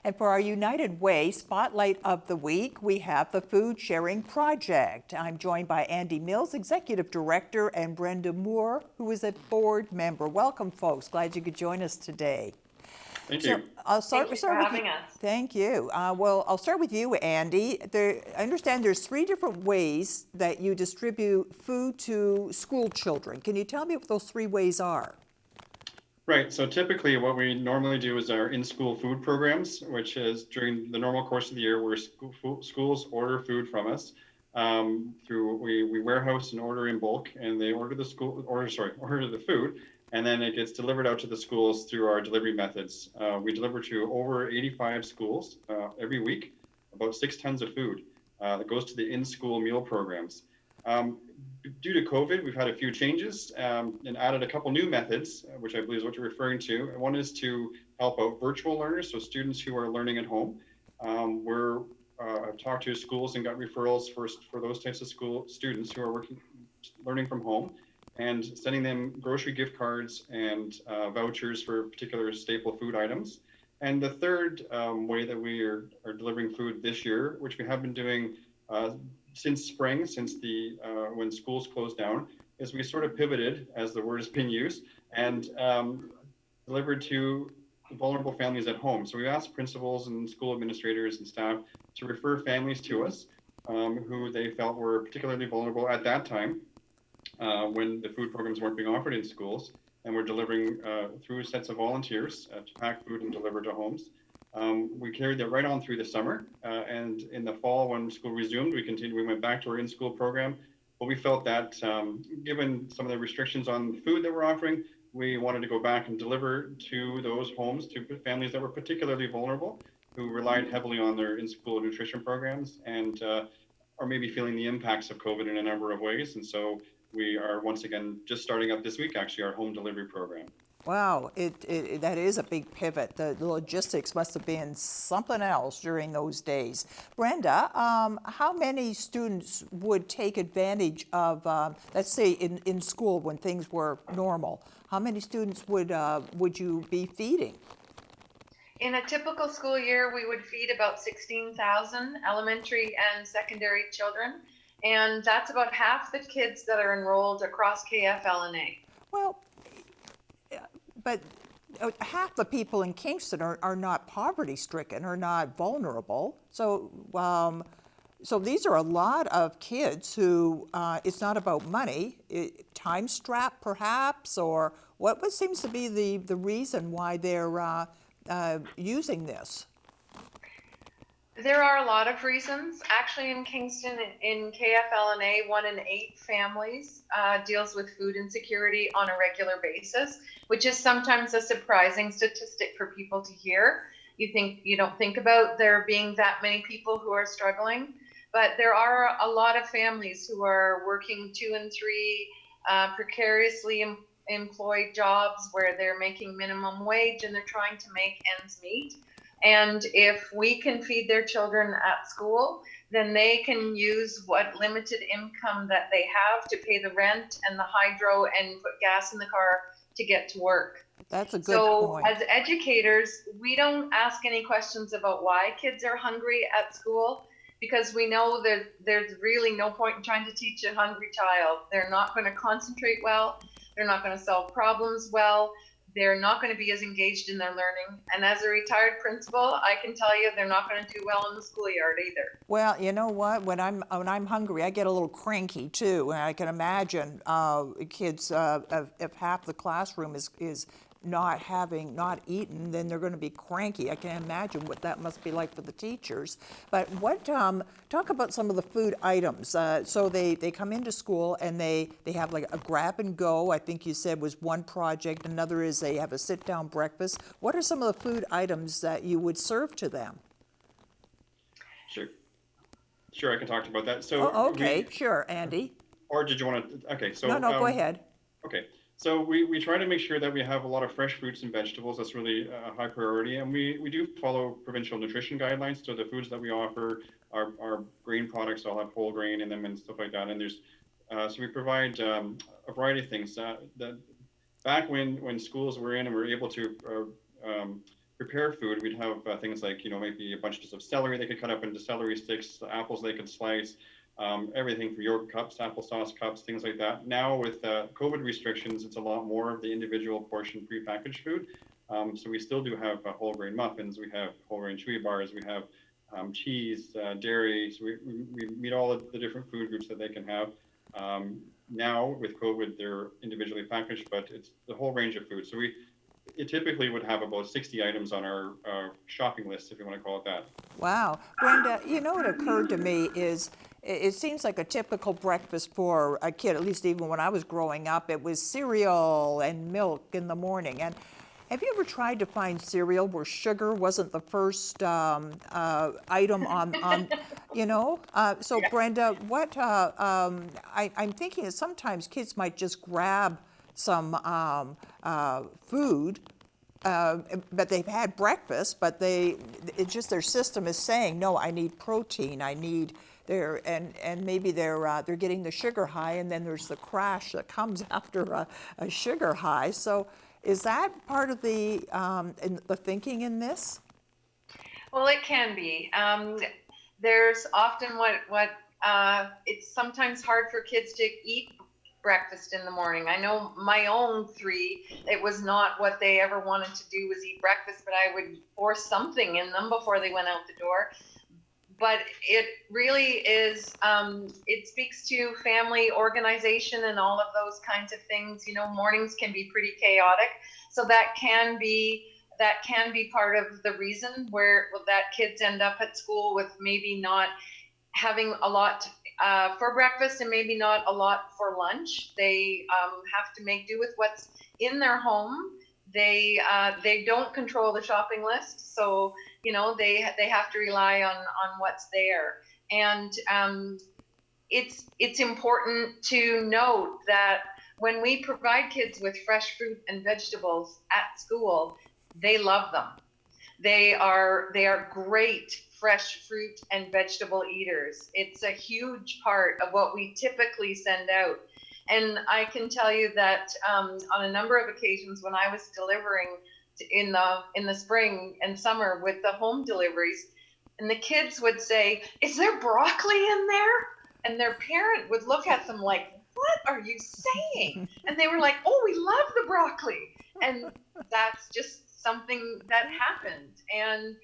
And for our United Way Spotlight of the Week, we have the Food Sharing Project. I'm joined by Andy Mills, Executive Director, and Brenda Moore, who is a board member. Welcome, folks. Glad you could join us today. Thank So you. I'll start Thank you for with having you. us. Thank you. Well, I'll start with you, Andy. I understand there's 3 different ways that you distribute food to school children. Can you tell me what those 3 ways are? Right. So typically what we normally do is our in-school food programs, which is during the normal course of the year where schools order food from us. We warehouse and order in bulk, and they order the food, and then it gets delivered out to the schools through our delivery methods. We deliver to over 85 schools every week, about 6 tons of food that goes to the in-school meal programs. Due to COVID, we've had a few changes and added a couple new methods, which I believe is what you're referring to. One is to help out virtual learners, so students who are learning at home. I've talked to schools and got referrals for those types of school students who are learning from home, and sending them grocery gift cards and vouchers for particular staple food items. And the third way that we are delivering food this year, which we have been doing since spring, since when schools closed down, is we sort of pivoted, as the word has been used, and delivered to vulnerable families at home. So we asked principals and school administrators and staff to refer families to us who they felt were particularly vulnerable at that time when the food programs weren't being offered in schools, and we're delivering through sets of volunteers to pack food and deliver to homes. We carried that right on through the summer, and in the fall when school resumed, we went back to our in-school program. But we felt that given some of the restrictions on food that we're offering, we wanted to go back and deliver to those homes, to families that were particularly vulnerable, who relied heavily on their in-school nutrition programs and are maybe feeling the impacts of COVID in a number of ways. And so we are once again just starting up this week, actually, our home delivery program. Wow, that is a big pivot. The logistics must have been something else during those days. Brenda, how many students would take advantage of, let's say, in school when things were normal? How many students would you be feeding? In a typical school year, we would feed about 16,000 elementary and secondary children, and that's about half the kids that are enrolled across KFLNA. Well, but half the people in Kingston are not poverty stricken, are not vulnerable. So, so these are a lot of kids who it's not about money, time strap perhaps, or what seems to be the reason why they're using this? There are a lot of reasons. Actually, in Kingston, in KFLNA, 1 in 8 families deals with food insecurity on a regular basis, which is sometimes a surprising statistic for people to hear. You don't think about there being that many people who are struggling, but there are a lot of families who are working 2 and 3 precariously employed jobs where they're making minimum wage and they're trying to make ends meet. And if we can feed their children at school, then they can use what limited income that they have to pay the rent and the hydro and put gas in the car to get to work. That's a good point. So as educators, we don't ask any questions about why kids are hungry at school, because we know that there's really no point in trying to teach a hungry child. They're not going to concentrate well. They're not going to solve problems well. They're not going to be as engaged in their learning. And as a retired principal, I can tell you they're not going to do well in the schoolyard either. Well, you know what? When I'm hungry, I get a little cranky too, and I can imagine kids if half the classroom is not eaten, then they're going to be cranky. I can imagine what that must be like for the teachers. But talk about some of the food items. So they come into school and they have like a grab and go, I think you said was one project. Another is they have a sit down breakfast. What are some of the food items that you would serve to them? Sure, I can talk about that. So okay, sure, Andy. Or did you want to? Okay, so no, go ahead. Okay, so we try to make sure that we have a lot of fresh fruits and vegetables. That's really a high priority, and we do follow provincial nutrition guidelines. So the foods that we offer are grain products. All have whole grain in them and stuff like that. And there's so we provide a variety of things. Back when schools were in and we were able to prepare food, we'd have things like, maybe bunches of celery they could cut up into celery sticks, apples they could slice, everything from yogurt cups, applesauce cups, things like that. Now with COVID restrictions, it's a lot more of the individual portion prepackaged food. So we still do have whole grain muffins, we have whole grain chewy bars, we have cheese, dairy. So we meet all of the different food groups that they can have. Now with COVID, they're individually packaged, but it's the whole range of food. So it typically would have about 60 items on our shopping list, if you want to call it that. Wow. Brenda, what occurred to me is it seems like a typical breakfast for a kid, at least even when I was growing up, it was cereal and milk in the morning. And have you ever tried to find cereal where sugar wasn't the first item on So Yeah. Brenda, what I'm thinking is sometimes kids might just grab some food, but they've had breakfast, but it's just their system is saying, no, I need protein, I need and maybe they're getting the sugar high, and then there's the crash that comes after a sugar high. So is that part of the thinking in this? Well, it can be. There's often what it's sometimes hard for kids to eat breakfast in the morning. I know my own three, it was not what they ever wanted to do was eat breakfast, but I would force something in them before they went out the door. But it really is, it speaks to family organization and all of those kinds of things. Mornings can be pretty chaotic. So that can be part of the reason that kids end up at school with maybe not having a lot for breakfast and maybe not a lot for lunch. They have to make do with what's in their home. They don't control the shopping list, so they have to rely on what's there. And it's important to note that when we provide kids with fresh fruit and vegetables at school, they love them. They are great fresh fruit and vegetable eaters. It's a huge part of what we typically send out. And I can tell you that on a number of occasions when I was delivering in the spring and summer with the home deliveries, and the kids would say, "Is there broccoli in there?" And their parent would look at them like, "What are you saying?" And they were like, "Oh, we love the broccoli." And that's just something that happened. And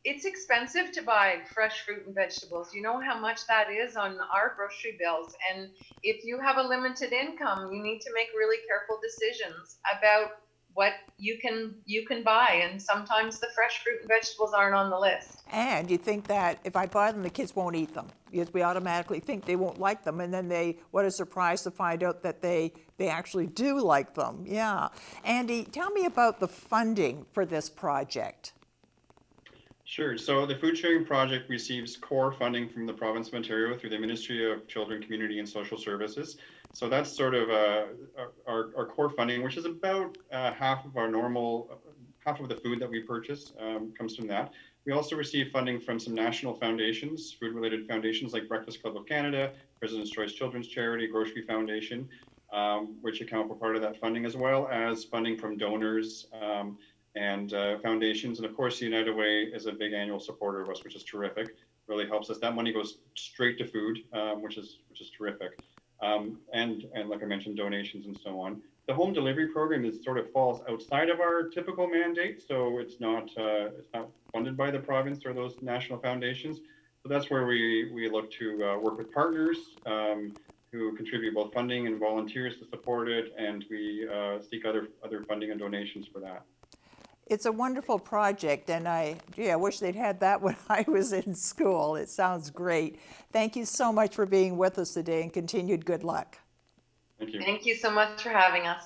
it's expensive to buy fresh fruit and vegetables. You know how much that is on our grocery bills. And if you have a limited income, you need to make really careful decisions about what you can buy. And sometimes the fresh fruit and vegetables aren't on the list. And you think that if I buy them, the kids won't eat them, because we automatically think they won't like them. And then what a surprise to find out that they actually do like them. Yeah. Andy, tell me about the funding for this project. Sure. So the Food Sharing Project receives core funding from the Province of Ontario through the Ministry of Children, Community and Social Services. So that's sort of our core funding, which is about half of the food that we purchase comes from that. We also receive funding from some national foundations, food-related foundations like Breakfast Club of Canada, President's Choice Children's Charity, Grocery Foundation, which account for part of that funding, as well as funding from donors and foundations. And of course, United Way is a big annual supporter of us, which is terrific. Really helps us. That money goes straight to food, which is terrific. And like I mentioned, donations and so on. The home delivery program sort of falls outside of our typical mandate, so it's not funded by the province or those national foundations. So that's where we look to work with partners who contribute both funding and volunteers to support it, and we seek other funding and donations for that. It's a wonderful project, and I wish they'd had that when I was in school. It sounds great. Thank you so much for being with us today, and continued good luck. Thank you. Thank you so much for having us.